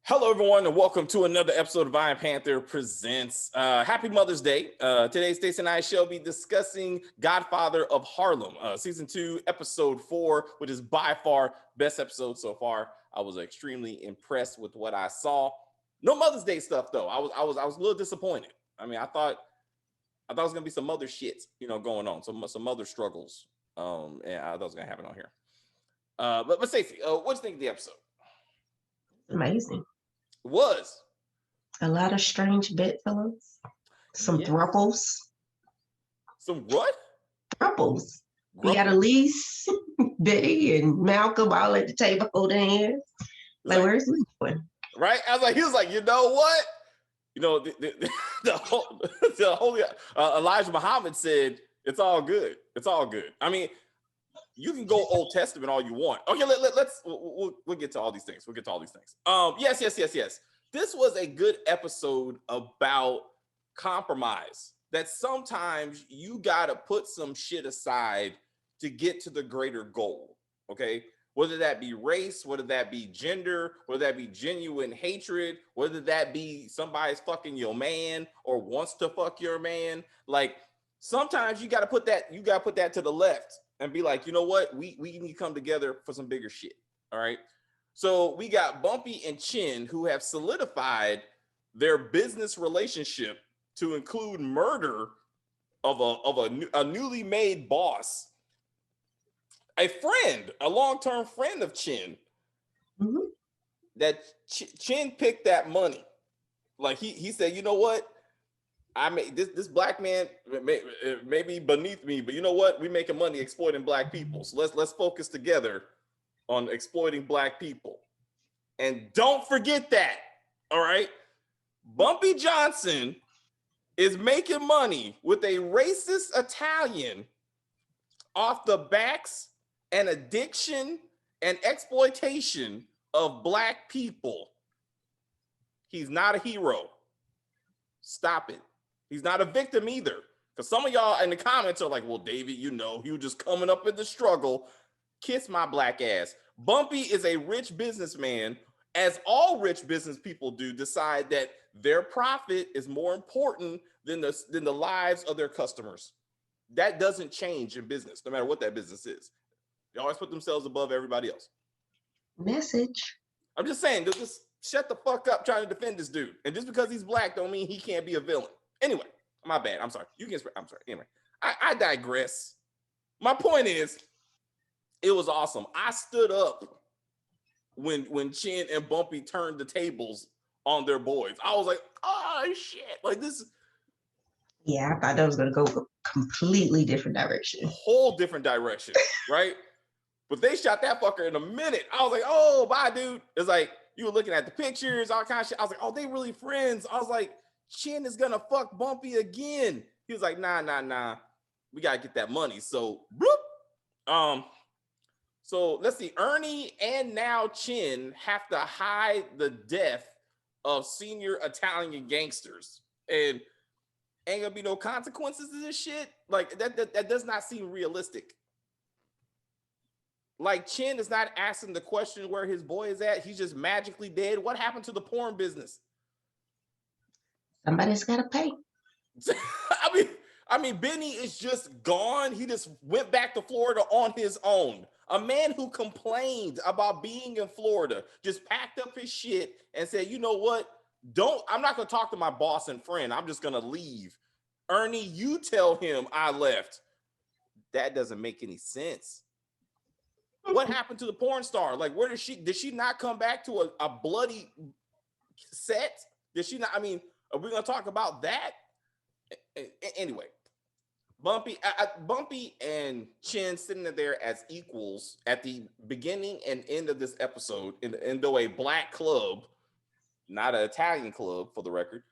Hello, everyone, and welcome to another episode of Iron Panther Presents. Happy Mother's Day. Today, Stacey and I shall be discussing Godfather of Harlem, Season 2, Episode 4, which is by far best episode so far. I was extremely impressed with what I saw. No Mother's Day stuff, though. I was a little disappointed. I mean, I thought it was gonna be some mother shit, going on, some mother struggles, and I thought it was gonna happen on here. But Stacey, what do you think of the episode? Amazing. Was a lot of strange bedfellows, some thruples. Some what? Thruples. You got Elise, Betty, and Malcolm all at the table holding hands. Like, where's Elise going? Right? He was like, you know what? The holy Elijah Muhammad said, it's all good. It's all good. I mean, you can go Old Testament all you want. Okay, we'll get to all these things. Yes. This was a good episode about compromise. That sometimes you gotta put some shit aside to get to the greater goal. Okay, whether that be race, whether that be gender, whether that be genuine hatred, whether that be somebody's fucking your man or wants to fuck your man. Like sometimes you gotta put that to the left and be like, you know what? We need to come together for some bigger shit. All right. So we got Bumpy and Chin who have solidified their business relationship to include murder of a newly made boss, a long-term friend of Chin. Mm-hmm. That Chin picked that money. Like he said, you know what? I mean, this black man may be beneath me, but you know what? We're making money exploiting black people. So let's focus together on exploiting black people. And don't forget that, all right? Bumpy Johnson is making money with a racist Italian off the backs and addiction and exploitation of black people. He's not a hero. Stop it. He's not a victim either. Because some of y'all in the comments are like, well, David, you was just coming up in the struggle. Kiss my black ass. Bumpy is a rich businessman, as all rich business people do, decide that their profit is more important than the lives of their customers. That doesn't change in business, no matter what that business is. They always put themselves above everybody else. Message. I'm just saying, just shut the fuck up trying to defend this dude. And just because he's black don't mean he can't be a villain. Anyway, my bad. I'm sorry. I'm sorry. Anyway, I digress. My point is, it was awesome. I stood up when Chin and Bumpy turned the tables on their boys. I was like, oh shit. Like this. Yeah, I thought that was gonna go a completely different direction. Whole different direction, right? But they shot that fucker in a minute. I was like, oh, bye, dude. It's like you were looking at the pictures, all kind of shit. I was like, oh, they really friends. I was like, Chin is gonna fuck Bumpy again. He was like, nah. We gotta get that money. So, bloop. So let's see. Ernie and now Chin have to hide the death of senior Italian gangsters, and ain't gonna be no consequences to this shit. Like that does not seem realistic. Like Chin is not asking the question where his boy is at. He's just magically dead. What happened to the porn business? Somebody's got to pay. I mean, Benny is just gone. He just went back to Florida on his own. A man who complained about being in Florida just packed up his shit and said, you know what? I'm not going to talk to my boss and friend. I'm just going to leave. Ernie, you tell him I left. That doesn't make any sense. What happened to the porn star? Like, where did she not come back to a bloody set? Did she not? I mean, are we going to talk about that? Anyway, Bumpy and Chin sitting there as equals at the beginning and end of this episode in a black club, not an Italian club for the record.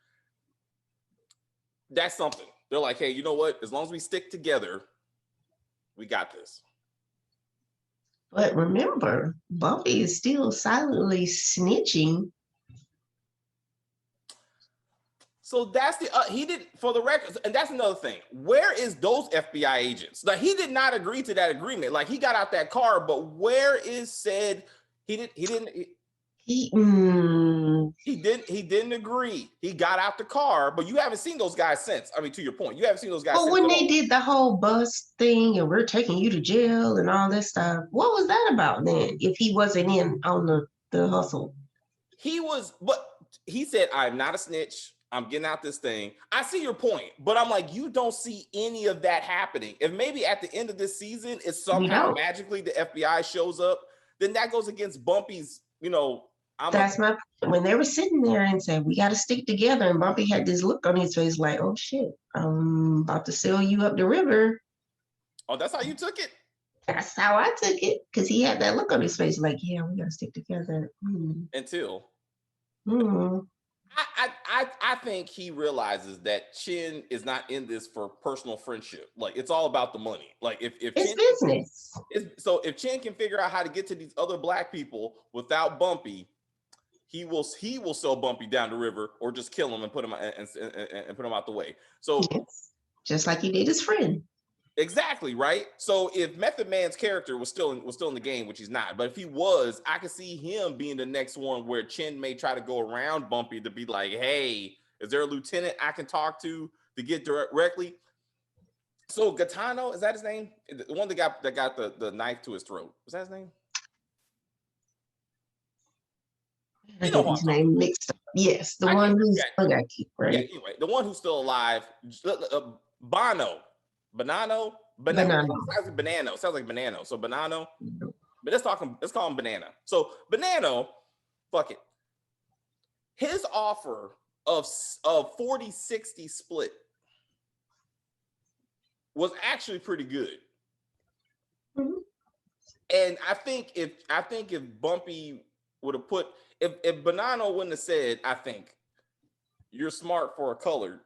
That's something. They're like, hey, you know what? As long as we stick together, we got this. But remember, Bumpy is still silently snitching. So that's he did, for the record, and that's another thing. Where is those FBI agents? Like, he did not agree to that agreement. Like, he got out that car, but where is said he didn't. move. He didn't agree. He got out the car, but you haven't seen those guys since. I mean, to your point, you haven't seen those guys But since. when they did the whole bus thing and we're taking you to jail and all that stuff, what was that about then? If he wasn't in on the hustle. He was, but he said, I'm not a snitch. I'm getting out this thing. I see your point, but I'm like, you don't see any of that happening. If maybe at the end of this season, it's somehow magically the FBI shows up, then that goes against Bumpy's, That's my point. When they were sitting there and said, we got to stick together, and Bumpy had this look on his face like, oh shit, I'm about to sail you up the river. Oh, that's how you took it? That's how I took it, because he had that look on his face like, yeah, we got to stick together. Until I think he realizes that Chin is not in this for personal friendship. Like, it's all about the money. Like, if it's Chin, business. So if Chin can figure out how to get to these other black people without Bumpy, he will sell Bumpy down the river or just kill him and put him out the way. So yes. Just like he did his friend. Exactly, right? So if Method Man's character was still in the game, which he's not, but if he was, I could see him being the next one where Chin may try to go around Bumpy to be like, hey, is there a lieutenant I can talk to get directly? So Gaetano, is that his name? The one that got the knife to his throat. Was that his name? I get his name mixed up. Yes, the one who's got kicked, right? Yeah, anyway, the one who's still alive, Banano. Banano. Sounds like Banano. So Banano. But let's call him Banana. So Banano, fuck it. His offer of 40-60 split was actually pretty good. Mm-hmm. And I think if Bumpy would have put, if Banano wouldn't have said, I think you're smart for a colored,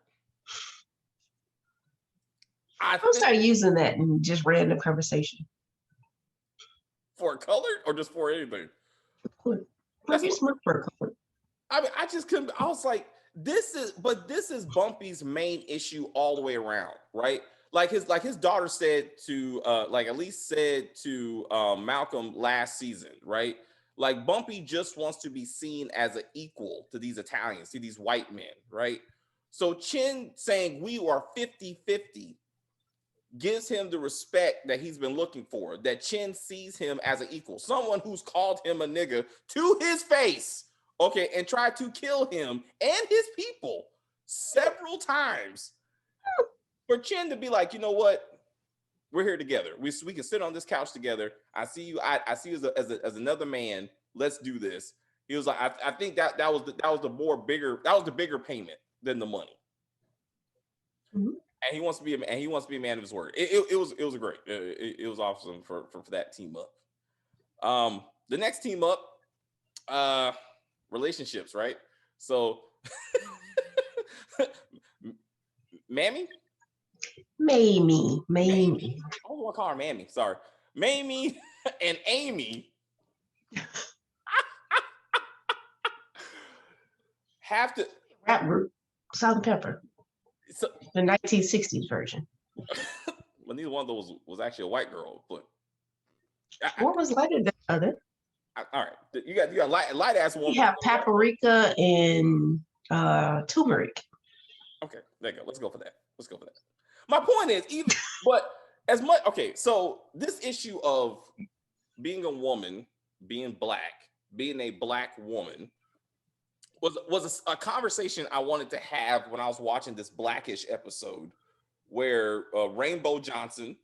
I'll start using that in just random conversation. For a colored or just for anything? You're smart for a colored. I mean, I just couldn't. I was like, this is Bumpy's main issue all the way around, right? Like his daughter said to like Elise said to Malcolm last season, right? Like Bumpy just wants to be seen as an equal to these Italians, to these white men, right? So Chin saying we are 50-50 gives him the respect that he's been looking for, that Chin sees him as an equal, someone who's called him a nigga to his face, okay, and tried to kill him and his people several times. For Chin to be like, you know what, we're here together. We can sit on this couch together. I see you. I see you as another man. Let's do this. He was like, I think that was the bigger payment than the money. Mm-hmm. And he wants to be a man of his word. It was great. It was awesome for that team up. The next team up, relationships, right? So Mamie. I want to call her Mamie. Sorry, Mamie and Amy have to rap group, Salt and Pepper. So, the 1960s version. Well, neither one of those was actually a white girl, but what was lighter than the other? All right, you got light ass woman. You have paprika and turmeric. Okay, there you go. Let's go for that. My point is, but as much, okay, so this issue of being a woman, being black, being a black woman was a conversation I wanted to have when I was watching this Blackish episode where Rainbow Johnson,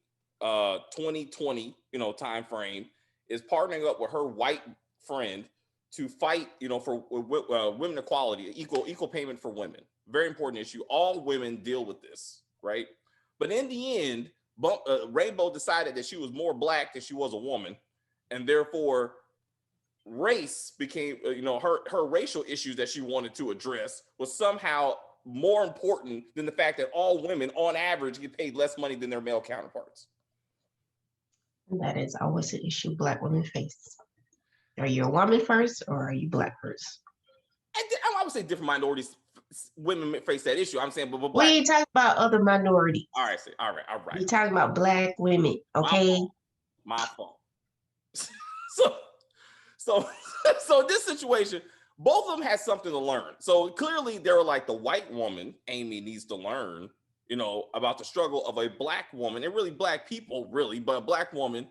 2020, time frame, is partnering up with her white friend to fight, for women equality, equal payment for women. Very important issue. All women deal with this, right? But in the end, Rainbow decided that she was more black than she was a woman, and therefore race became, her racial issues that she wanted to address was somehow more important than the fact that all women, on average, get paid less money than their male counterparts. That is always an issue Black women face. Are you a woman first, or are you black first? I would say different minorities. Women face that issue. I'm saying, but black. We ain't talking about other minorities. All right. We're talking about black women, okay? My fault. So this situation, both of them had something to learn. So clearly they were like, the white woman, Amy, needs to learn, you know, about the struggle of a black woman, and really black people, really, but a black woman.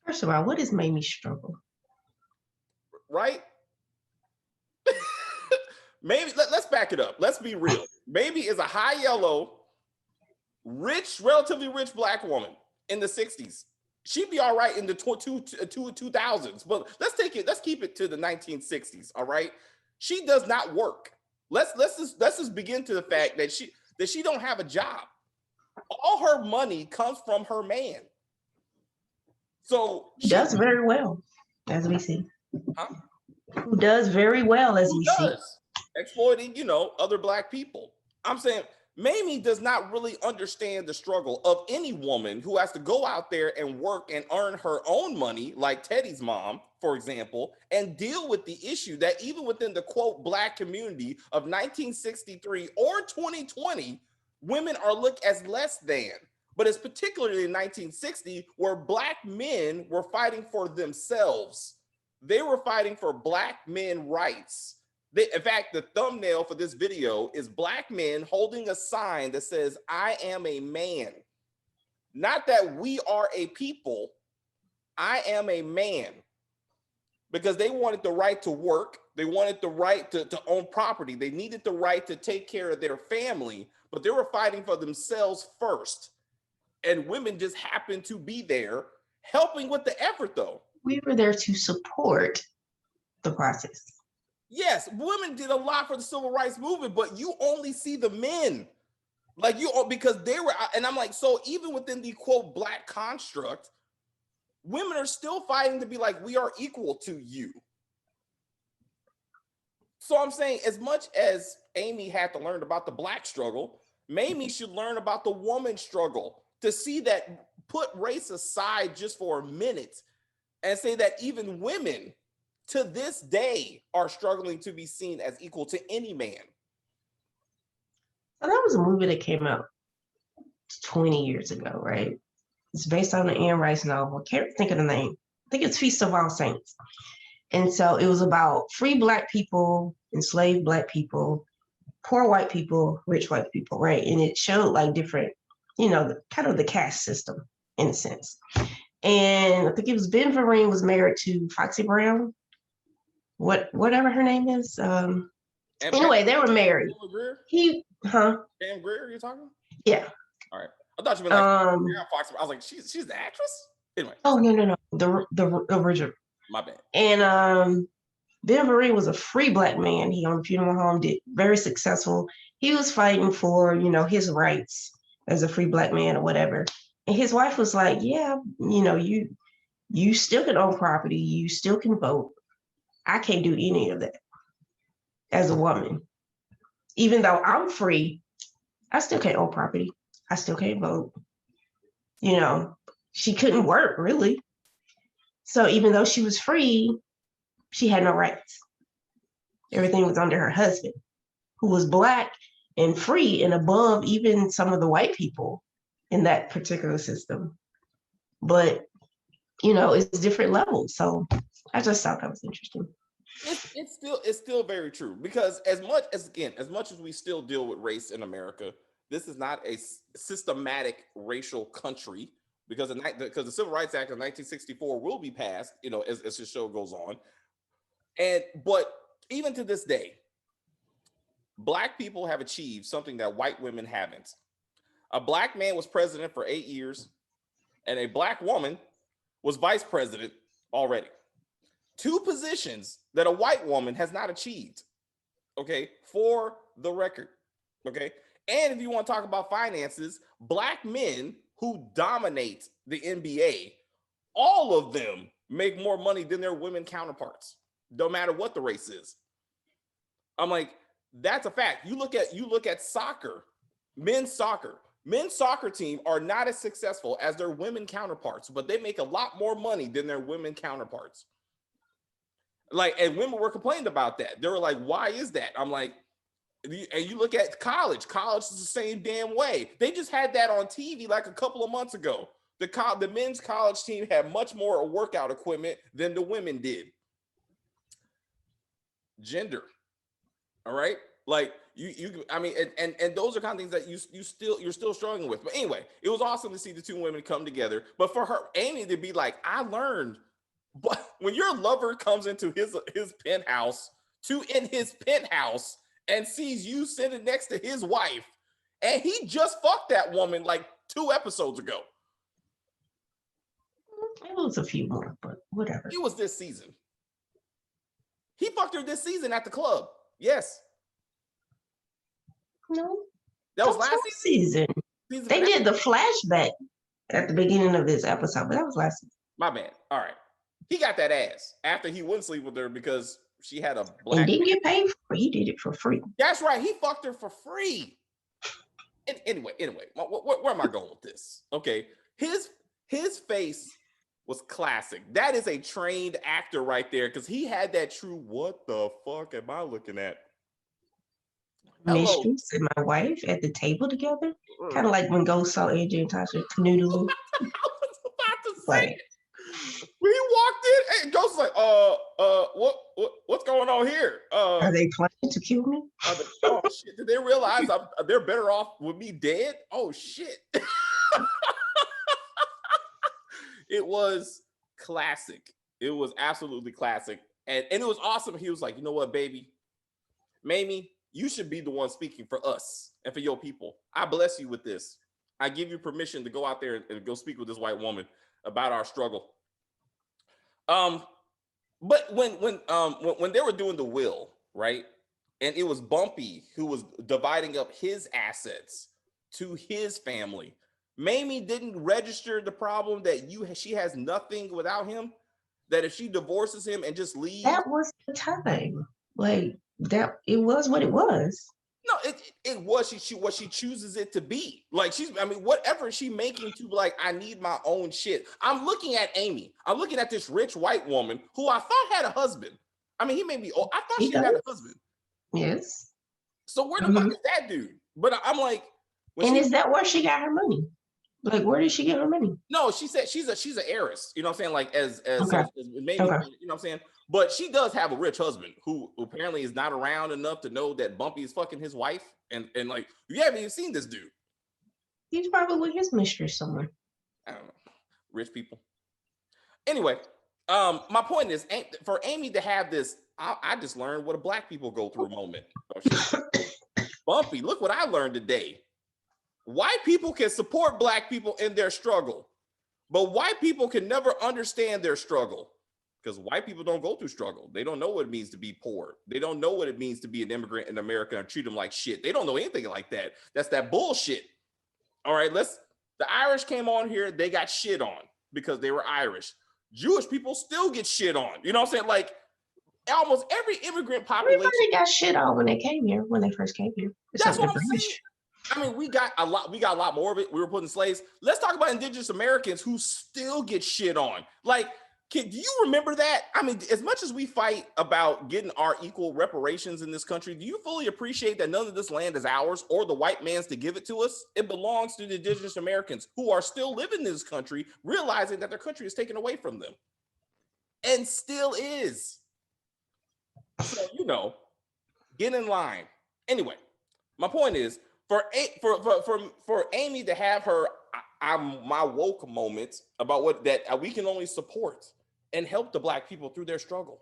First of all, what is Mamie's struggle? Right? Maybe let's back it up. Let's be real. Mamie is a high yellow, rich, relatively rich black woman in the 60s. She'd be all right in the 2000s, but let's keep it to the 1960s. All right. She does not work. Let's just begin to the fact that she don't have a job. All her money comes from her man. So she does very well, as we see. Huh? Who does very well, as we see. Exploiting, you know, other black people. I'm saying Mamie does not really understand the struggle of any woman who has to go out there and work and earn her own money, like Teddy's mom, for example, and deal with the issue that even within the quote black community of 1963 or 2020, women are looked as less than. But it's particularly in 1960 where black men were fighting for themselves. They were fighting for black men rights. In fact, the thumbnail for this video is black men holding a sign that says, "I am a man." Not that we are a people. I am a man. Because they wanted the right to work. They wanted the right to own property. They needed the right to take care of their family, but they were fighting for themselves first. And women just happened to be there helping with the effort, though. We were there to support the process. Yes, women did a lot for the civil rights movement, but you only see the men. Like because they were, and I'm like, so even within the quote black construct, women are still fighting to be like, we are equal to you. So I'm saying, as much as Amy had to learn about the black struggle, Mamie should learn about the woman struggle, to see that, put race aside just for a minute and say that even women to this day are struggling to be seen as equal to any man. So that was a movie that came out 20 years ago, right? It's based on an Anne Rice novel. Can't think of the name. I think it's Feast of All Saints. And so it was about free black people, enslaved black people, poor white people, rich white people, right? And it showed like different, you know, kind of the caste system in a sense. And I think it was Ben Vereen was married to Foxy Brown, whatever her name is. Anyway, they were married. Pam Grier, you're talking? Yeah. All right. I thought you meant like Foxy. I was like, she's the actress? Anyway. Oh, no. The original. My bad. And Ben Vereen was a free black man. He owned a funeral home, did very successful. He was fighting for, you know, his rights as a free black man or whatever. And his wife was like, yeah, you know, you still can own property. You still can vote. I can't do any of that as a woman. Even though I'm free, I still can't own property. I still can't vote. You know, she couldn't work really. So even though she was free, she had no rights. Everything was under her husband, who was black and free and above even some of the white people in that particular system. But, you know, it's different levels. So I just thought that was interesting. It's still very true, because as much as we still deal with race in America, this is not a systematic racial country, because the Civil Rights Act of 1964 will be passed, you know, as the show goes on. But even to this day, black people have achieved something that white women haven't. A black man was president for 8 years, and a black woman was vice president already. Two positions that a white woman has not achieved, okay, for the record, okay? And if you want to talk about finances, black men who dominate the NBA, all of them make more money than their women counterparts, no matter what the race is. I'm like, that's a fact. You look at soccer, men's soccer team are not as successful as their women counterparts, but they make a lot more money than their women counterparts. Like, and women were complaining about that. They were like, why is that? I'm like, and you look at college is the same damn way. They just had that on TV like a couple of months ago. The men's college team had much more workout equipment than the women did. gender. All right. Like I mean, and those are kind of things that you're still struggling with. But anyway, it was awesome to see the two women come together. But for her, Amy, to be like, I learned, but when your lover comes into his penthouse in his penthouse and sees you sitting next to his wife, and he just fucked that woman like 2 episodes ago. It was a few more, but whatever. It was this season. He fucked her this season at the club. Yes. No, that was last season. They did the flashback at the beginning of this episode, but that was last season. My man. All right. He got that ass after he wouldn't sleep with her because she had a black. And didn't get paid for it. He did it for free. That's right. He fucked her for free. And anyway, where am I going with this? Okay. His face was classic. That is a trained actor right there because he had that true, what the fuck am I looking at? Mistress and my wife at the table together. Kind of like when Ghost saw AJ and Tasha canoodling. I was about to say it. When he walked in, and Ghost was like, what's going on here? Are they planning to kill me? Oh shit! Did they realize they're better off with me dead? Oh shit! It was classic. It was absolutely classic, and it was awesome. He was like, you know what, baby, Mamie, you should be the one speaking for us and for your people. I bless you with this. I give you permission to go out there and go speak with this white woman about our struggle. But when they were doing the will, right, and it was Bumpy who was dividing up his assets to his family, Mamie didn't register the problem that she has nothing without him. That if she divorces him and just leaves, that was the time. Like that, it was what it was. No, it was what she chooses it to be. Like whatever she making to like, I need my own shit. I'm looking at Amy. I'm looking at this rich white woman who I thought had a husband. I mean, he may be old. I thought she had a husband. Yes. So where the fuck is that dude? But I'm like, is that where she got her money? Like, where did she get her money? No, she said she's an heiress. You know what I'm saying? Like as maybe, okay. You know what I'm saying? But she does have a rich husband who apparently is not around enough to know that Bumpy is fucking his wife. And like, you haven't even seen this dude. He's probably with his mistress somewhere. I don't know. Rich people. Anyway, my point is, for Amy to have this, I just learned what a black people go through moment. Bumpy, look what I learned today. White people can support black people in their struggle, but white people can never understand their struggle because white people don't go through struggle. They don't know what it means to be poor. They don't know what it means to be an immigrant in America and treat them like shit. They don't know anything like that. That's that bullshit. All right, the Irish came on here. They got shit on because they were Irish. Jewish people still get shit on. You know what I'm saying? Like almost every immigrant population. Everybody got shit on when they came here, when they first came here. That's what I'm saying. I mean, we got a lot more of it. We were putting slaves. Let's talk about indigenous Americans who still get shit on. Like, do you remember that? I mean, as much as we fight about getting our equal reparations in this country, do you fully appreciate that none of this land is ours or the white man's to give it to us? It belongs to the indigenous Americans who are still living in this country, realizing that their country is taken away from them. And still is. So, get in line. Anyway, my point is, for Amy to have her my woke moments about what that we can only support and help the black people through their struggle.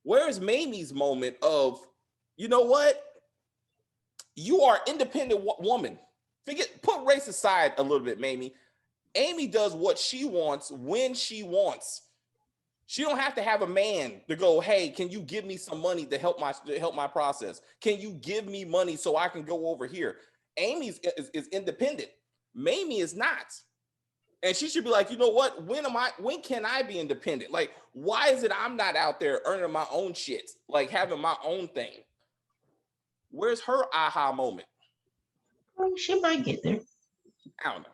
Where's Mamie's moment of, you know what? You are an independent woman. Put race aside a little bit, Mamie. Amy does what she wants when she wants. She don't have to have a man to go, hey, can you give me some money to help my process? Can you give me money so I can go over here? Amy is independent. Mamie is not. And she should be like, you know what? When can I be independent? Like, why is it I'm not out there earning my own shit? Like having my own thing. Where's her aha moment? Well, she might get there. I don't know.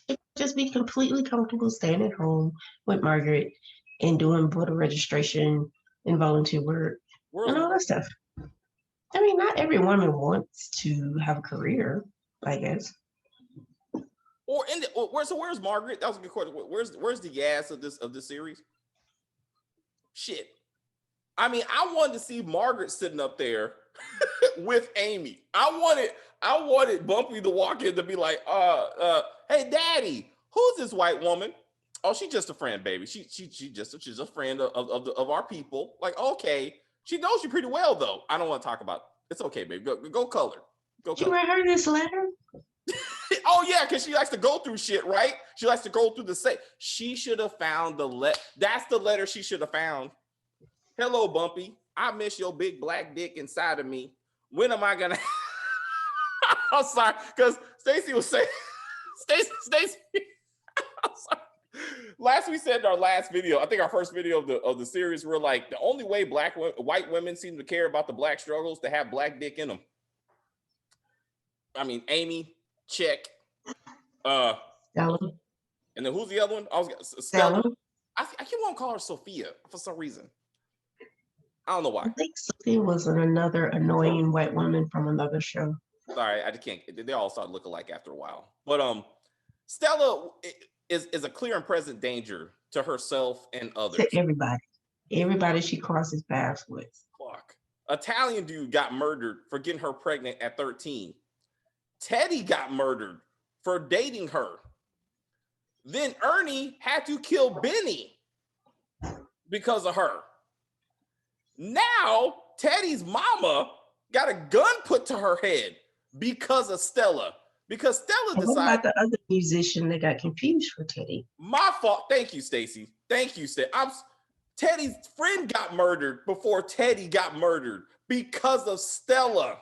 She'd just be completely comfortable staying at home with Margaret and doing voter registration and volunteer work and all that stuff. I mean, not every woman wants to have a career, I guess. Where's Margaret? That was a good question. Where's the ass of this series? Shit. I mean, I wanted to see Margaret sitting up there with Amy. I wanted Bumpy to walk in to be like, hey, Daddy, who's this white woman? Oh, she's just a friend, baby. She's a friend of our people. Like, okay, she knows you pretty well, though. I don't want to talk about. It's okay, baby. Go color. Go You color. read her this letter? Oh yeah, because she likes to go through shit, right? She likes to go through the same. She should have found the That's the letter she should have found. Hello, Bumpy. I miss your big black dick inside of me. When am I gonna? I'm sorry, because Stacey was saying, Stacey. I'm sorry. Last we said in our last video, I think our first video of the series, we're like, the only way white women seem to care about the black struggles to have black dick in them. I mean, Amy, check. Stella. And then who's the other one? Stella. I keep wanting to call her Sophia for some reason. I don't know why. I think Sophia was another annoying white woman from another show. Sorry, I just can't. They all start looking alike after a while. But Stella is a clear and present danger to herself and others. To everybody she crosses paths with. Fuck. Italian dude got murdered for getting her pregnant at 13. Teddy got murdered for dating her. Then Ernie had to kill Benny because of her. Now Teddy's mama got a gun put to her head because of Stella. Because Stella decided. What about the other musician that got confused for Teddy? My fault. Thank you, Stacey. Thank you, Stacey. Teddy's friend got murdered before Teddy got murdered because of Stella.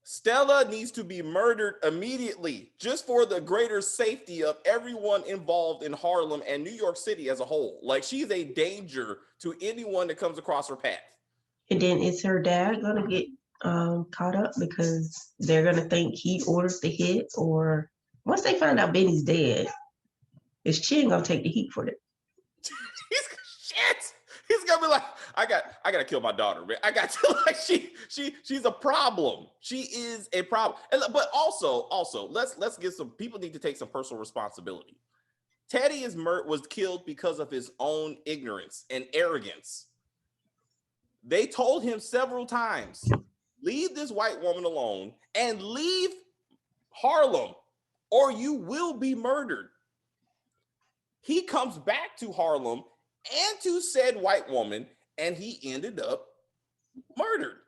Stella needs to be murdered immediately, just for the greater safety of everyone involved in Harlem and New York City as a whole. Like, she's a danger to anyone that comes across her path. And then is her dad gonna get caught up because they're gonna think he ordered the hit? Or once they find out Benny's dead, is Chin gonna take the heat for it? He's gonna be like, I gotta kill my daughter, man. I got to, like, she's a problem. She is a problem. But also let's get some people need to take some personal responsibility. Teddy was killed because of his own ignorance and arrogance. They told him several times, leave this white woman alone and leave Harlem, or you will be murdered. He comes back to Harlem and to said white woman, and he ended up murdered.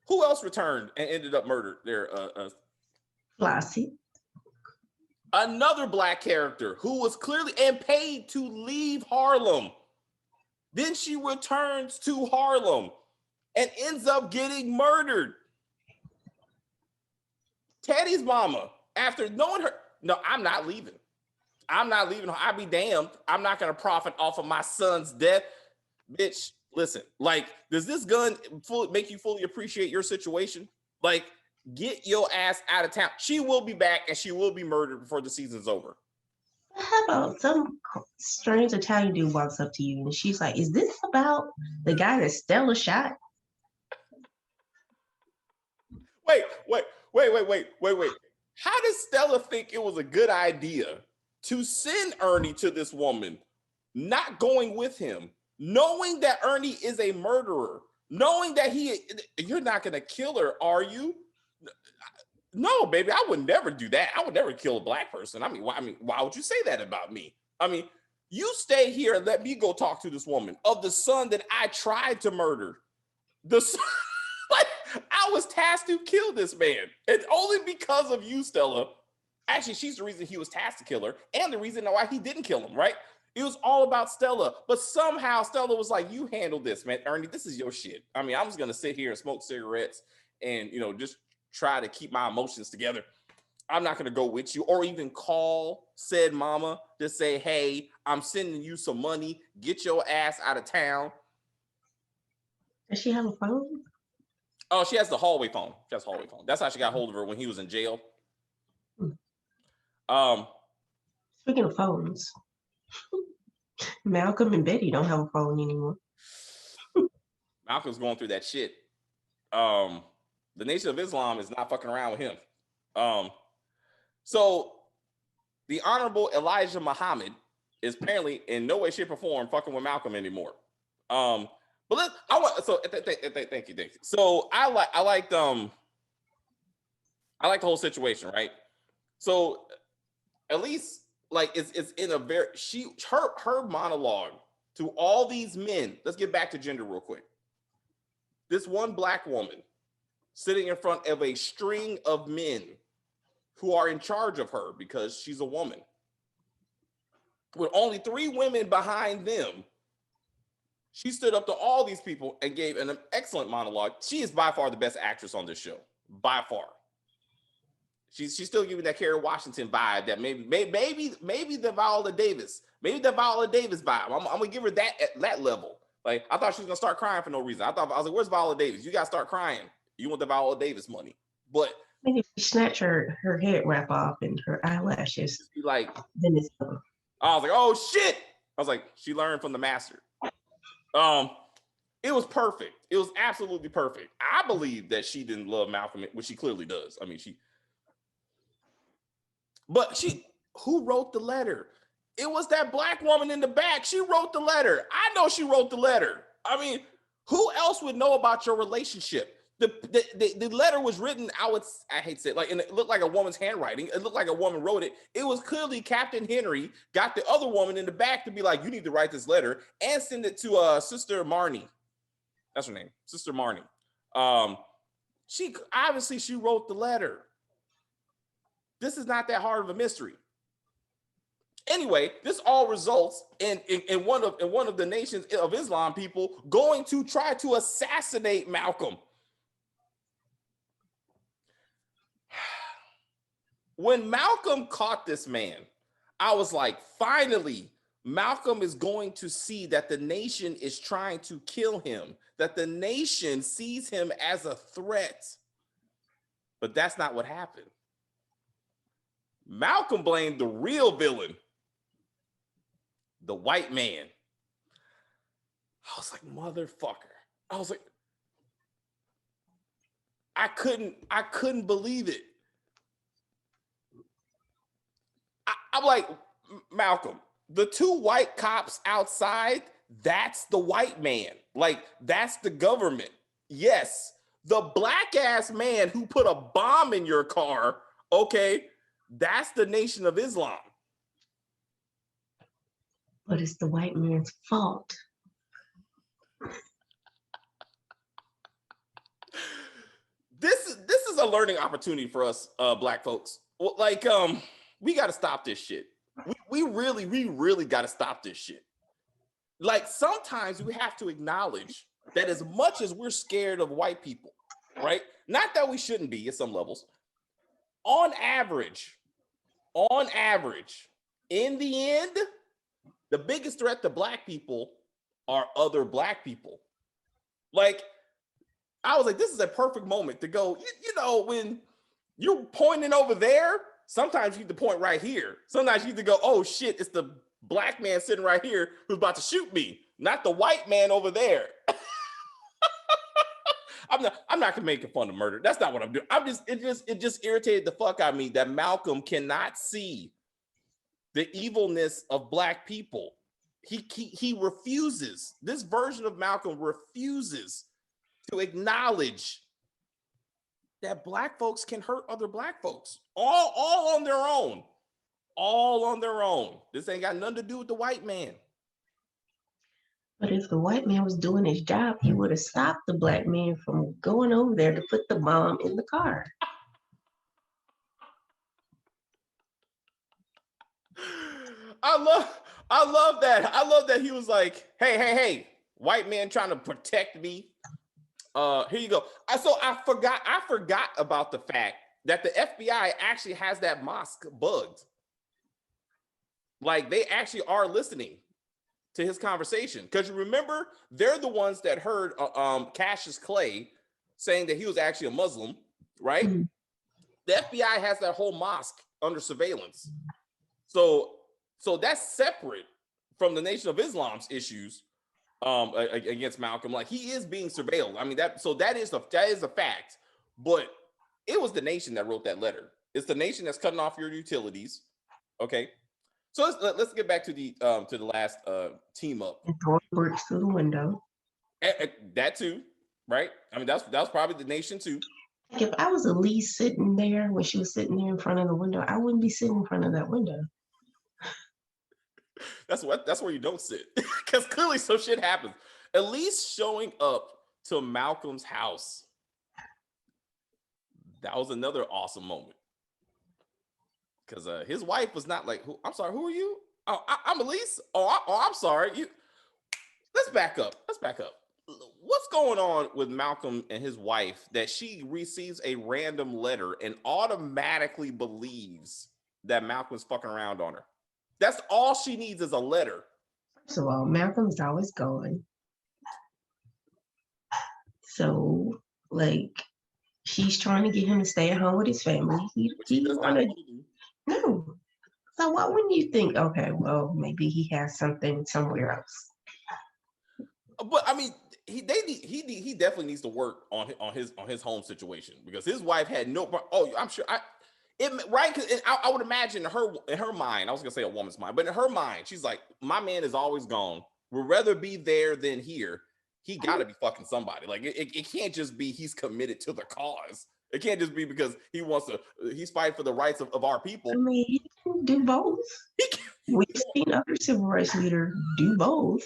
Who else returned and ended up murdered there? Flossie. Another black character who was clearly and paid to leave Harlem. Then she returns to Harlem and ends up getting murdered. Teddy's mama, after knowing her, no, I'm not leaving. I'm not leaving. I'll be damned. I'm not going to profit off of my son's death. Bitch, listen, like, does this gun make you fully appreciate your situation? Like, get your ass out of town. She will be back and she will be murdered before the season's over. How about some strange Italian dude walks up to you and she's like, is this about the guy that Stella shot? Wait. How does Stella think it was a good idea to send Ernie to this woman, not going with him, knowing that Ernie is a murderer, knowing that you're not going to kill her, are you? No, baby, I would never do that. I would never kill a black person. I mean, why would you say that about me? I mean, you stay here and let me go talk to this woman of the son that I tried to murder. The son, like, I was tasked to kill this man, and only because of you, Stella. Actually, she's the reason he was tasked to kill her, and the reason why he didn't kill him, right? It was all about Stella, but somehow Stella was like, you handle this, man. Ernie, this is your shit. I mean, I'm just gonna sit here and smoke cigarettes and, just try to keep my emotions together. I'm not gonna go with you, or even call said mama to say, hey, I'm sending you some money. Get your ass out of town. Does she have a phone? Oh, she has the hallway phone. She has a hallway phone. That's how she got hold of her when he was in jail. Speaking of phones, Malcolm and Betty don't have a phone anymore. Malcolm's going through that shit. The Nation of Islam is not fucking around with him. So the Honorable Elijah Muhammad is apparently in no way, shape, or form fucking with Malcolm anymore. But I want thank you. So I like the whole situation, right? So Elise, like, it's in a very her monologue to all these men. Let's get back to gender real quick. This one black woman sitting in front of a string of men who are in charge of her because she's a woman, with only 3 women behind them. She stood up to all these people and gave an excellent monologue. She is by far the best actress on this show, by far. She's still giving that Kerry Washington vibe, that maybe the Viola Davis, vibe. I'm gonna give her that at that level. Like, I thought she was gonna start crying for no reason. I was like, where's Viola Davis? You gotta start crying. You want the Viola Davis money. But maybe she snatched her head wrap off and her eyelashes. Like, then it's I was like, oh shit. I was like, she learned from the master. It was perfect. It was absolutely perfect. I believe that she didn't love Malcolm, which she clearly does. I mean, who wrote the letter? It was that black woman in the back. She wrote the letter. I know she wrote the letter. I mean, who else would know about your relationship? The letter was written, I hate to say it, like, and it looked like a woman's handwriting. It looked like a woman wrote it. It was clearly Captain Henry got the other woman in the back to be like, you need to write this letter and send it to Sister Marnie. That's her name, Sister Marnie. She wrote the letter. This is not that hard of a mystery. Anyway, this all results in one of the nations of Islam people going to try to assassinate Malcolm. When Malcolm caught this man, I was like, finally, Malcolm is going to see that the nation is trying to kill him, that the nation sees him as a threat. But that's not what happened. Malcolm blamed the real villain, the white man. I was like, motherfucker. I was like, I couldn't believe it. I'm like, Malcolm, the 2 white cops outside, that's the white man. Like, that's the government. Yes, the black ass man who put a bomb in your car, okay, that's the Nation of Islam. But it's the white man's fault. This is a learning opportunity for us, black folks. Like, we got to stop this shit. We really got to stop this shit. Like, sometimes we have to acknowledge that as much as we're scared of white people, right? Not that we shouldn't be at some levels. On average, in the end, the biggest threat to black people are other black people. Like, I was like, this is a perfect moment to go, you know, when you're pointing over there, sometimes you need to point right here. Sometimes you need to go, oh shit, it's the black man sitting right here who's about to shoot me, not the white man over there. I'm not gonna make fun of murder. That's not what I'm doing. It just irritated the fuck out of me that Malcolm cannot see the evilness of black people. He refuses. This version of Malcolm refuses to acknowledge that black folks can hurt other black folks all on their own. All on their own. This ain't got nothing to do with the white man. But if the white man was doing his job, he would have stopped the black man from going over there to put the bomb in the car. I love that. I love that he was like, hey, white man trying to protect me. Here you go. So I forgot about the fact that the FBI actually has that mosque bugged. Like, they actually are listening to his conversation. Because you remember, they're the ones that heard Cassius Clay saying that he was actually a Muslim, right? Mm-hmm. The FBI has that whole mosque under surveillance. So that's separate from the Nation of Islam's issues against Malcolm. Like, he is being surveilled. I mean, that is a fact. But it was the nation that wrote that letter. It's the nation that's cutting off your utilities. Okay. So let's get back to the last team up. And throwing bricks through the window. That too, right? I mean, that was probably the nation too. Like if I was Elise sitting there when she was sitting there in front of the window, I wouldn't be sitting in front of that window. That's where you don't sit, because clearly some shit happens. Elise showing up to Malcolm's house. That was another awesome moment. Because his wife was not like, I'm sorry, who are you? Oh, I'm Elise. I'm sorry. Let's back up. What's going on with Malcolm and his wife that she receives a random letter and automatically believes that Malcolm's fucking around on her? That's all she needs is a letter. First of all, Malcolm's always gone. So, like, she's trying to get him to stay at home with his family. He wanted no. So why wouldn't you think, okay, well, maybe he has something somewhere else? But I mean, he definitely needs to work on his home situation, because his wife had no. Oh, I'm sure right. Because I would imagine in her mind, I was gonna say a woman's mind, but in her mind, she's like, my man is always gone. Would rather be there than here. He got to be fucking somebody. Like it can't just be he's committed to the cause. It can't just be because he's fighting for the rights of our people. I mean, he can do both. We've seen other civil rights leaders do both.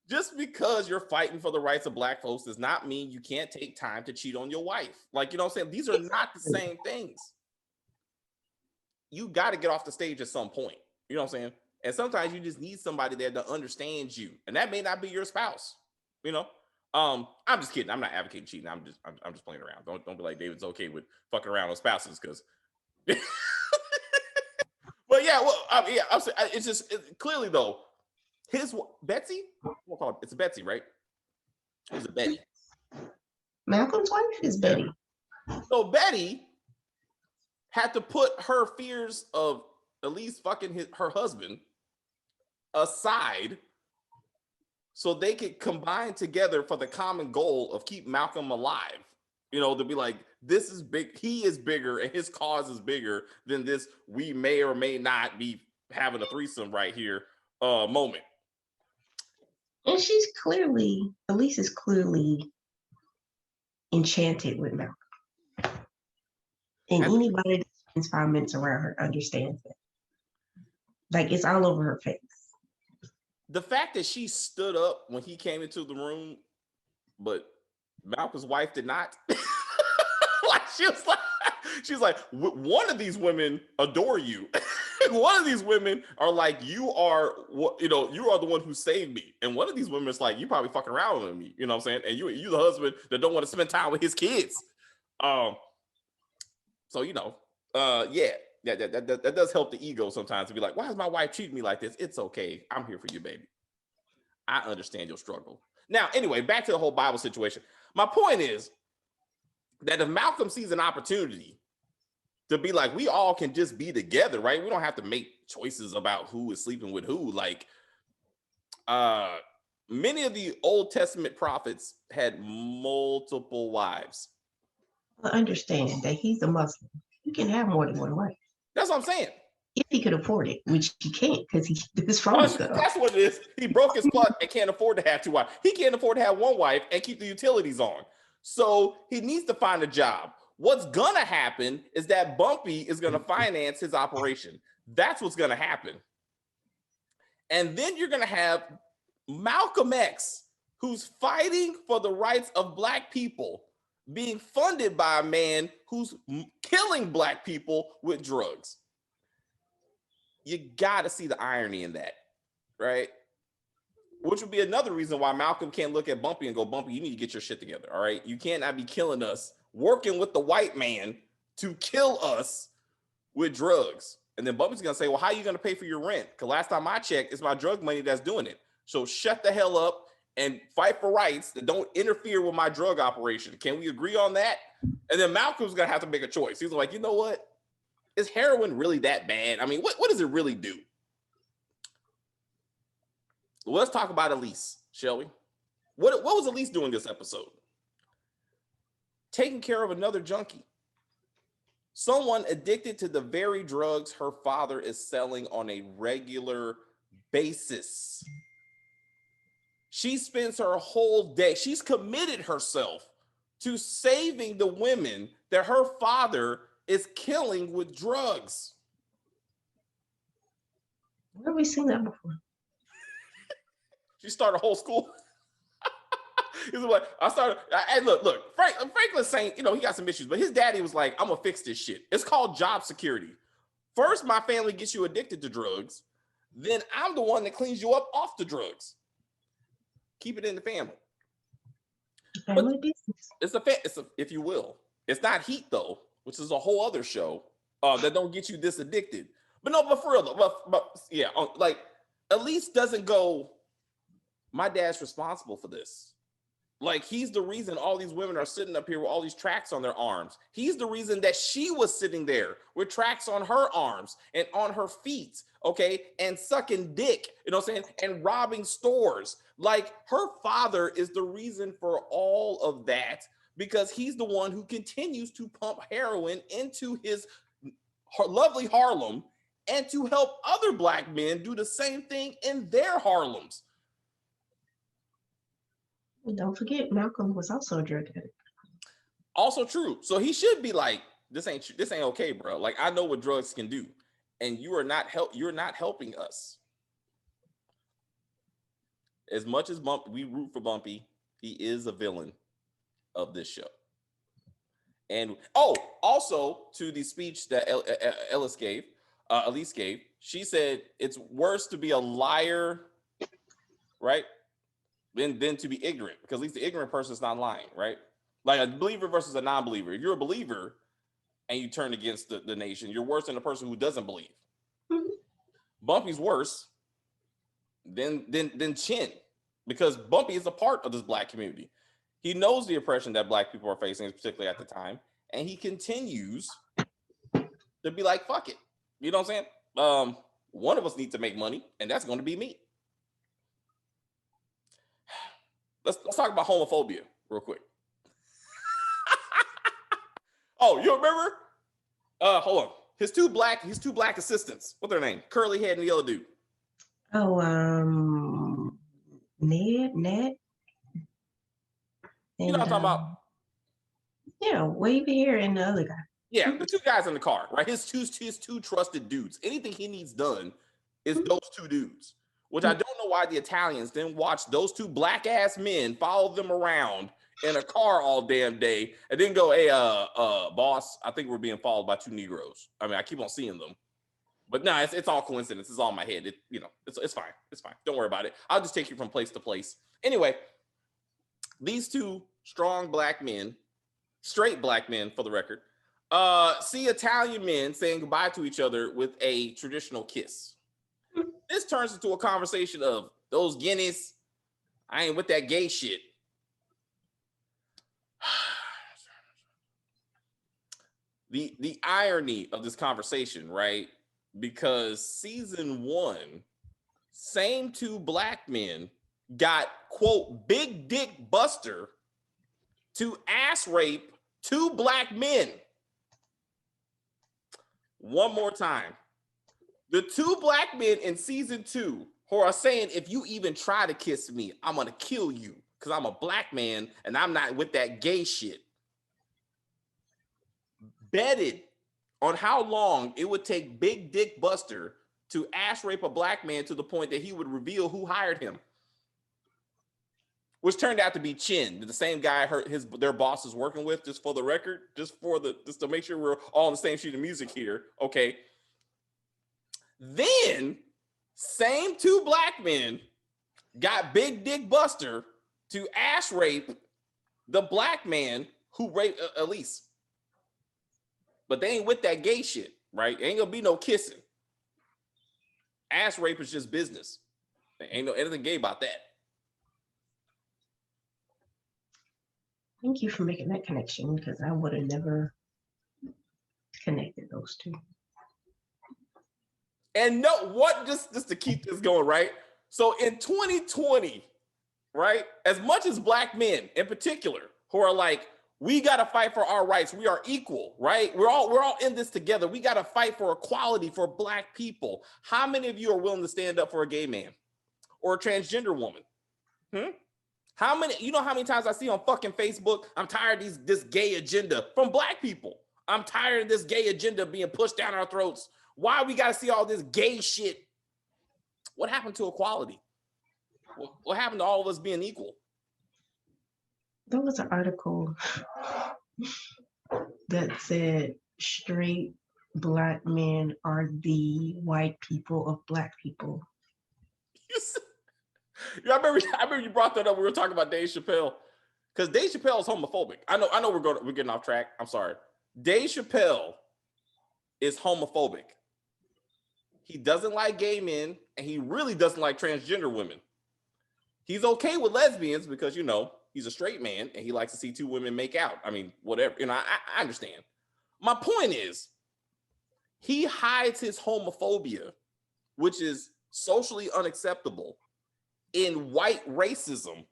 Just because you're fighting for the rights of Black folks does not mean you can't take time to cheat on your wife. Like, you know what I'm saying? These are not the same things. You got to get off the stage at some point. You know what I'm saying? And sometimes you just need somebody there that understands you. And that may not be your spouse. You know? I'm just kidding. I'm not advocating cheating. I'm just playing around. Don't be like David's okay with fucking around with spouses, because but yeah, well, I'm saying, it's just clearly though, his Betsy, we'll call it, it's Betsy, right? Is it Betty? Malcolm's wife is Betty. So Betty had to put her fears of Elise fucking her husband aside so they could combine together for the common goal of keep Malcolm alive. You know, to be like, this is big, he is bigger and his cause is bigger than this we may or may not be having a threesome right here moment. And Elise is clearly enchanted with Malcolm. And anybody that spends 5 minutes around her understands it. Like, it's all over her face. The fact that she stood up when he came into the room, but Malcolm's wife did not. Like she's like, one of these women adore you. One of these women are like, you are the one who saved me. And one of these women is like, you probably fucking around with me. You know what I'm saying? And you the husband that don't want to spend time with his kids. So that does help the ego sometimes to be like, why is my wife treating me like this? It's okay. I'm here for you, baby. I understand your struggle. Now, anyway, back to the whole Bible situation. My point is that if Malcolm sees an opportunity to be like, we all can just be together, right? We don't have to make choices about who is sleeping with who. Like, many of the Old Testament prophets had multiple wives. I understand that he's a Muslim. He can have more than one wife. That's what I'm saying. If he could afford it, which he can't because he's from That's what it is. He broke his clock and can't afford to have two wives. He can't afford to have one wife and keep the utilities on. So he needs to find a job. What's going to happen is that Bumpy is going to finance his operation. That's what's going to happen. And then you're going to have Malcolm X, who's fighting for the rights of Black people, being funded by a man who's killing Black people with drugs. You got to see the irony in that, right? Which would be another reason why Malcolm can't look at Bumpy and go, Bumpy, you need to get your shit together, all right? You cannot be killing us, working with the white man to kill us with drugs. And then Bumpy's going to say, well, how are you going to pay for your rent? Because last time I checked, it's my drug money that's doing it. So shut the hell up and fight for rights that don't interfere with my drug operation. Can we agree on that? And then Malcolm's going to have to make a choice. He's like, you know what? Is heroin really that bad? I mean, what does it really do? Let's talk about Elise, shall we? What was Elise doing this episode? Taking care of another junkie. Someone addicted to the very drugs her father is selling on a regular basis. She spends her whole day, she's committed herself to saving the women that her father is killing with drugs. Where have we seen that before? She started a whole school. He's like, look, Franklin's saying, you know, he got some issues, but his daddy was like, I'm gonna fix this shit. It's called job security. First, my family gets you addicted to drugs. Then I'm the one that cleans you up off the drugs. Keep it in the family. Family business. It's a, if you will. It's not Heat though, which is a whole other show that don't get you this addicted. But for real though, but yeah, like Elise doesn't go, my dad's responsible for this. Like, he's the reason all these women are sitting up here with all these tracks on their arms. He's the reason that she was sitting there with tracks on her arms and on her feet, okay, and sucking dick, you know what I'm saying, and robbing stores. Like, her father is the reason for all of that because he's the one who continues to pump heroin into his lovely Harlem and to help other Black men do the same thing in their Harlems. And don't forget, Malcolm was also a drug addict. Also true. So he should be like, this ain't okay, bro. Like, I know what drugs can do, and you're not helping us. As much as we root for Bumpy, he is a villain of this show. And also to the speech that Elise gave, she said it's worse to be a liar, right? Than to be ignorant, because at least the ignorant person is not lying, right? Like a believer versus a non-believer. If you're a believer and you turn against the nation, you're worse than a person who doesn't believe. Mm-hmm. Bumpy's worse than Chin, because Bumpy is a part of this Black community. He knows the oppression that Black people are facing, particularly at the time, and he continues to be like, fuck it. You know what I'm saying? One of us needs to make money, and that's going to be me. Let's talk about homophobia real quick. Oh, you remember? Hold on. His two black assistants. What's their name? Curly head and the other dude. Oh, Ned. And, you know what I'm talking about? Yeah, wavy hair and the other guy. Yeah, the two guys in the car, right? His two trusted dudes. Anything he needs done is those two dudes. Which I don't know why the Italians didn't watch those two Black ass men follow them around in a car all damn day and then go, hey, boss, I think we're being followed by two Negroes. I mean, I keep on seeing them, but no, it's all coincidence. It's all in my head. It's fine. It's fine. Don't worry about it. I'll just take you from place to place. Anyway, these two strong Black men, straight Black men for the record, see Italian men saying goodbye to each other with a traditional kiss. This turns into a conversation of those Guineas. I ain't with that gay shit. The irony of this conversation, right? Because season 1, same two Black men got, quote, big dick buster to ass rape two Black men. One more time. The two Black men in season 2 who are saying, if you even try to kiss me, I'm going to kill you because I'm a Black man and I'm not with that gay shit. Betted on how long it would take Big Dick Buster to ass rape a Black man to the point that he would reveal who hired him. Which turned out to be Chin, the same guy their boss is working with, just for the record, just to make sure we're all on the same sheet of music here, okay? Then, same two Black men got Big Dick Buster to ass rape the Black man who raped Elise. But they ain't with that gay shit, right? Ain't gonna be no kissing. Ass rape is just business. There ain't anything gay about that. Thank you for making that connection, because I would have never connected those two. And just to keep this going, right? So in 2020, right, as much as Black men in particular who are like, We got to fight for our rights. We are equal, right? We're all in this together. We got to fight for equality for Black people. How many of you are willing to stand up for a gay man or a transgender woman? How many, you know how many times I see on fucking Facebook, I'm tired of this gay agenda from Black people. I'm tired of this gay agenda being pushed down our throats. Why we got to see all this gay shit? What happened to equality? What happened to all of us being equal? There was an article that said straight Black men are the white people of Black people. I remember you brought that up. We were talking about Dave Chappelle, because Dave Chappelle is homophobic. I know we're getting off track. I'm sorry. Dave Chappelle is homophobic. He doesn't like gay men, and he really doesn't like transgender women. He's okay with lesbians because, you know, he's a straight man and he likes to see two women make out. I mean, whatever. You know, I understand. My point is, he hides his homophobia, which is socially unacceptable, in white racism,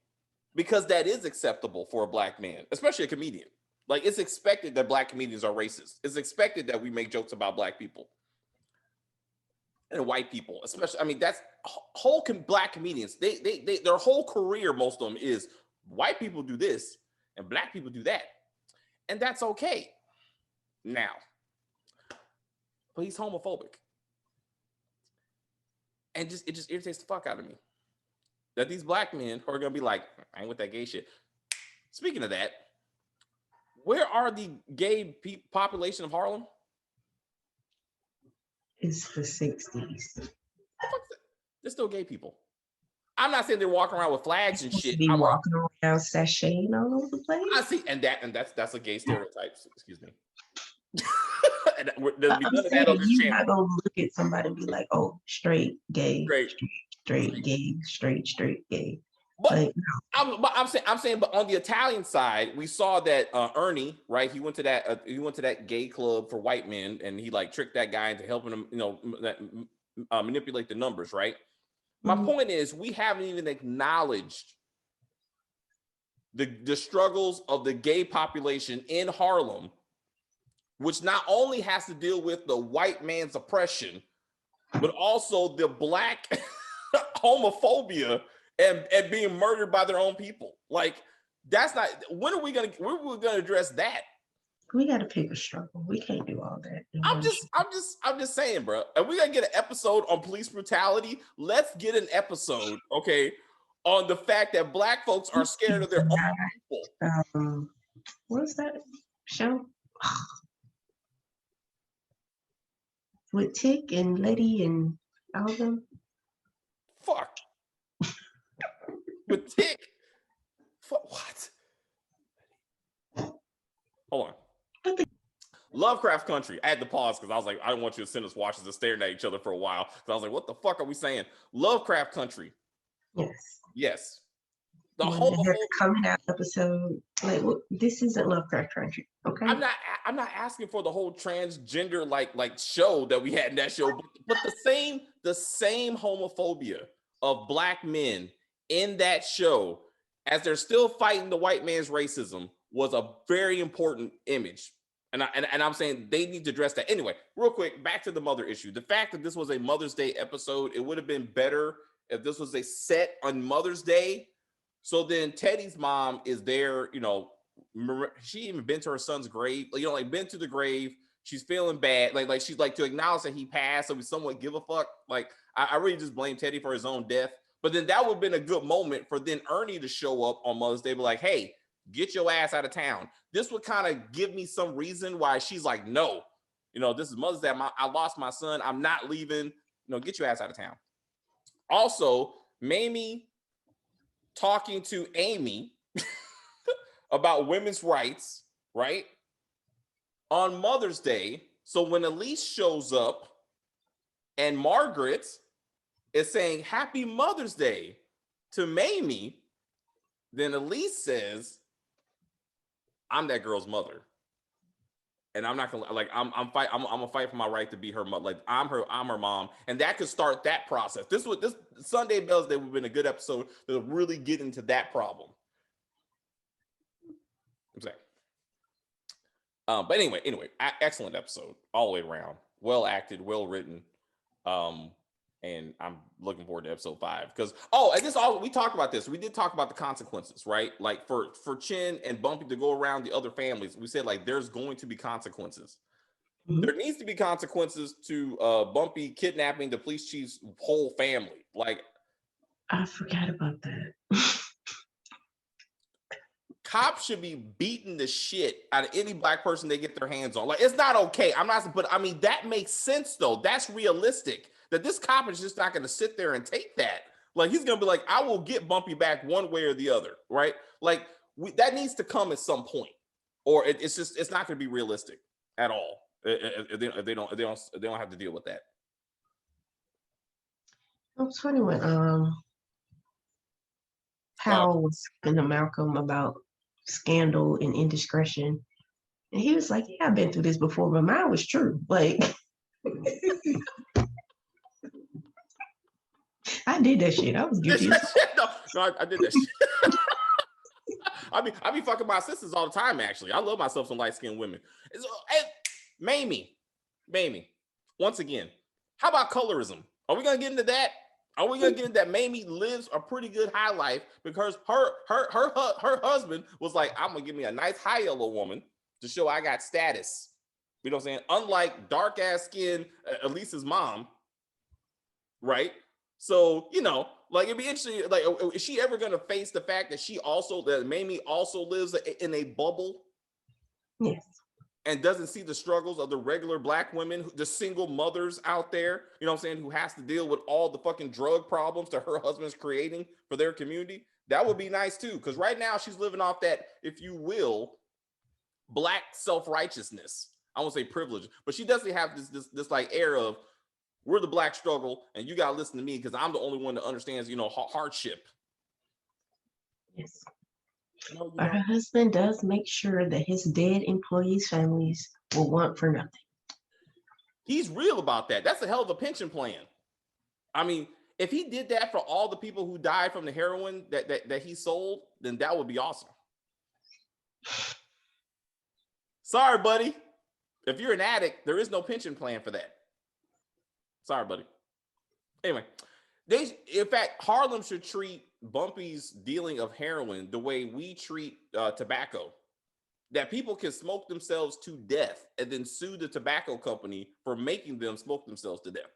because that is acceptable for a Black man, especially a comedian. Like, it's expected that Black comedians are racist. It's expected that we make jokes about Black people and white people, especially. I mean, that's whole Black comedians. They their whole career, most of them, is white people do this and Black people do that, and that's okay. Now, but he's homophobic, and it just irritates the fuck out of me that these Black men are gonna be like, I ain't with that gay shit. Speaking of that, where are the gay population of Harlem? It's the 60s. They're still gay people. I'm not saying they're walking around with flags and shit. Be walking around sashaying all over the place. I see, and that's a gay stereotype. Excuse me. You're not gonna look at somebody and be like, "Oh, straight, gay, straight, gay, straight, gay." But, like, no. I'm saying, but on the Italian side, we saw that Ernie, right? He went to that gay club for white men, and he like tricked that guy into helping him, you know, manipulate the numbers, right? My point is, we haven't even acknowledged the struggles of the gay population in Harlem, which not only has to deal with the white man's oppression, but also the Black homophobia and being murdered by their own people. Like, that's not. When are we gonna address that? We got to pick a struggle. We can't do all that. I'm just saying, bro. And we gotta get an episode on police brutality. Let's get an episode, okay, on the fact that Black folks are scared of their own people. What's that show? With Tick and Letty and all of them. Fuck. With Tick. What? Hold on. Lovecraft Country. I had to pause because I was like, I don't want you to send us watchers and staring at each other for a while. Because I was like, what the fuck are we saying? Lovecraft Country. Yes. The whole coming out episode. Like, this isn't Lovecraft Country. Okay. I'm not asking for the whole transgender like show that we had in that show, but the same homophobia of Black men in that show, as they're still fighting the white man's racism, was a very important image. And I'm saying they need to address that. Anyway, real quick, back to the mother issue. The fact that this was a Mother's Day episode, it would have been better if this was a set on Mother's Day. So then Teddy's mom is there, you know, she even been to her son's grave, you know, like been to the grave. She's feeling bad. Like she's like, to acknowledge that he passed, so we somewhat give a fuck. Like, I really just blame Teddy for his own death. But then that would have been a good moment for then Ernie to show up on Mother's Day, be like, hey, get your ass out of town. This would kind of give me some reason why she's like, no, you know, this is Mother's Day. I lost my son. I'm not leaving. You know, get your ass out of town. Also, Mamie talking to Amy about women's rights, right? On Mother's Day. So when Elise shows up and Margaret is saying Happy Mother's Day to Mamie, then Elise says, I'm that girl's mother. And I'm not gonna, like, I'm gonna fight for my right to be her mother. Like, I'm her mom. And that could start that process. This Sunday Bells Day would have been a good episode to really get into that problem. I'm saying. But anyway, excellent episode all the way around. Well acted, well written. And I'm looking forward to episode 5 because and this all we talked about this. We did talk about the consequences, right? Like for Chin and Bumpy to go around the other families, we said like there's going to be consequences. Mm-hmm. There needs to be consequences to Bumpy kidnapping the police chief's whole family. Like I forgot about that. Cops should be beating the shit out of any black person they get their hands on. Like, it's not okay. I'm not, but I mean, that makes sense though. That's realistic. That this cop is just not going to sit there and take that. Like, he's going to be like, I will get Bumpy back one way or the other, right? Like, that needs to come at some point, or it's not going to be realistic at all. They don't have to deal with that. It was funny when Powell was talking to Malcolm about scandal and indiscretion, and he was like, "Yeah, I've been through this before, but mine was true." Like, I did that shit. I was guilty. No, I did that shit. I be fucking my sisters all the time. Actually, I love myself some light skinned women. So, hey, Mamie. Once again, how about colorism? Are we gonna get into that? Are we gonna get into that? Mamie lives a pretty good high life because her husband was like, I'm gonna give me a nice high yellow woman to show I got status. You know what I'm saying? Unlike dark ass skin Elise's mom, right? So, you know, like it'd be interesting. Like, is she ever gonna face the fact that Mamie also lives in a bubble? Yes. And doesn't see the struggles of the regular black women, the single mothers out there, you know what I'm saying, who has to deal with all the fucking drug problems that her husband's creating for their community. That would be nice too, because right now she's living off that, if you will, black self-righteousness. I won't say privilege, but she doesn't have this like air of, we're the black struggle and you gotta listen to me because I'm the only one that understands, you know, hardship. Yes. But her husband does make sure that his dead employees' families will want for nothing. He's real about that. That's a hell of a pension plan. I mean, if he did that for all the people who died from the heroin that he sold, then that would be awesome. Sorry, buddy. If you're an addict, there is no pension plan for that. Sorry, buddy. Anyway, in fact, Harlem should treat Bumpy's dealing of heroin the way we treat tobacco. That people can smoke themselves to death and then sue the tobacco company for making them smoke themselves to death.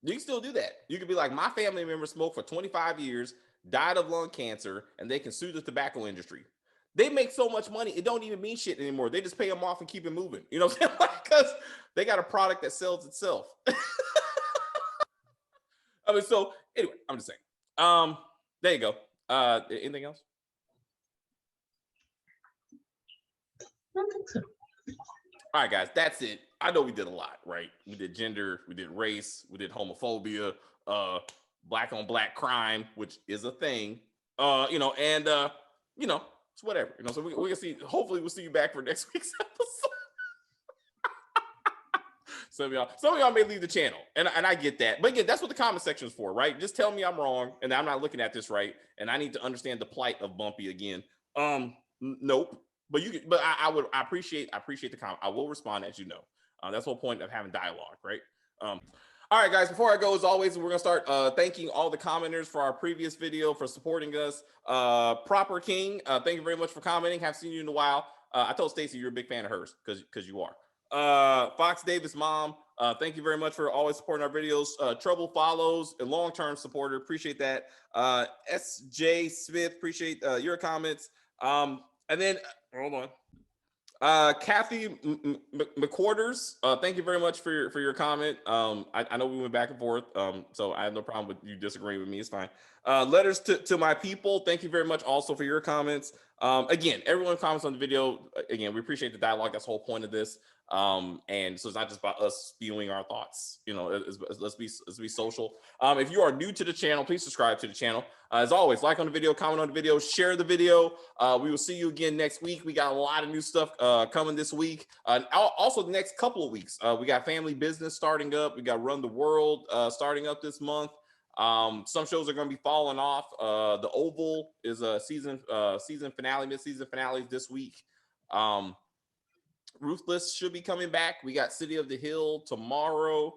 You can still do that. You could be like, my family member smoked for 25 years, died of lung cancer, and they can sue the tobacco industry. They make so much money, it don't even mean shit anymore. They just pay them off and keep it moving. You know what I'm saying? Because they got a product that sells itself. I mean, so anyway, I'm just saying. There you go. Anything else? I don't think so. All right, guys, that's it. I know we did a lot, right? We did gender, we did race, we did homophobia, black on black crime, which is a thing. You know, and you know, it's whatever. You know, so we can see. Hopefully, we'll see you back for next week's episode. Some of y'all may leave the channel, and I get that. But again, that's what the comment section is for, right? Just tell me I'm wrong, and I'm not looking at this right, and I need to understand the plight of Bumpy again. Nope. But you can, but I appreciate the comment. I will respond, as you know. That's the whole point of having dialogue, right? All right, guys, before I go, as always, we're going to start thanking all the commenters for our previous video for supporting us. Proper King, thank you very much for commenting. Haven't seen you in a while. I told Stacy you're a big fan of hers because you are. Fox Davis Mom, thank you very much for always supporting our videos. Trouble Follows, a long-term supporter. Appreciate that. SJ Smith, appreciate your comments. And then, hold on. Kathy McQuarters, thank you very much for your comment. I know we went back and forth, so I have no problem with you disagreeing with me. It's fine. Letters to my people, thank you very much also for your comments. Again, everyone comments on the video. Again, we appreciate the dialogue. That's the whole point of this. And so it's not just about us spewing our thoughts. You know, let's be social. If you are new to the channel, please subscribe to the channel. As always, like on the video, comment on the video, share the video. We will see you again next week. We got a lot of new stuff coming this week. Also, the next couple of weeks, we got Family Business starting up. We got Run the World starting up this month. Some shows are going to be falling off. The Oval is a season finale, mid-season finale this week. Ruthless should be coming back. We got City of the Hill tomorrow.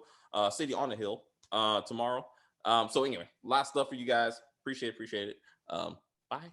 City on the Hill tomorrow. So anyway, a lot of stuff for you guys. Appreciate it. Bye.